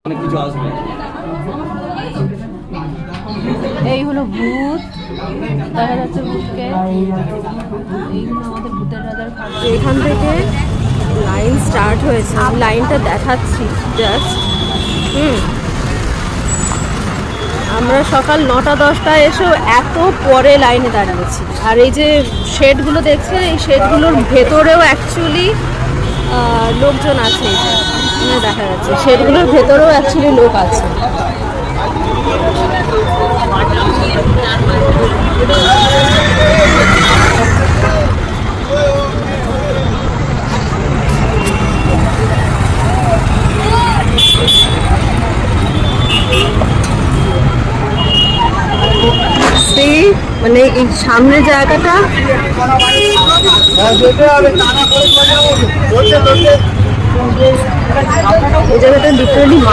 অনেক কিছু আসবে। এই হলো ভূত, দেখা যাচ্ছে ভূতকে। এইগুলো আমাদের ভূতের রাজার খাবার। এখান থেকে লাইন স্টার্ট হয়েছে, আমি লাইনটা দেখাচ্ছি জাস্ট। আমরা সকাল 9টা-10টায় এসেও এত পরে লাইনে দাঁড়িয়েছি। আর এই যে শেডগুলো দেখছেন, এই শেডগুলোর ভেতরেও অ্যাকচুয়ালি লোকজন আছে। এই যে দেখা যাচ্ছে শেডগুলোর ভেতরেও অ্যাকচুয়ালি লোক আছে। মানে এই সামনের জায়গাটা এই জায়গাটা লিটারালি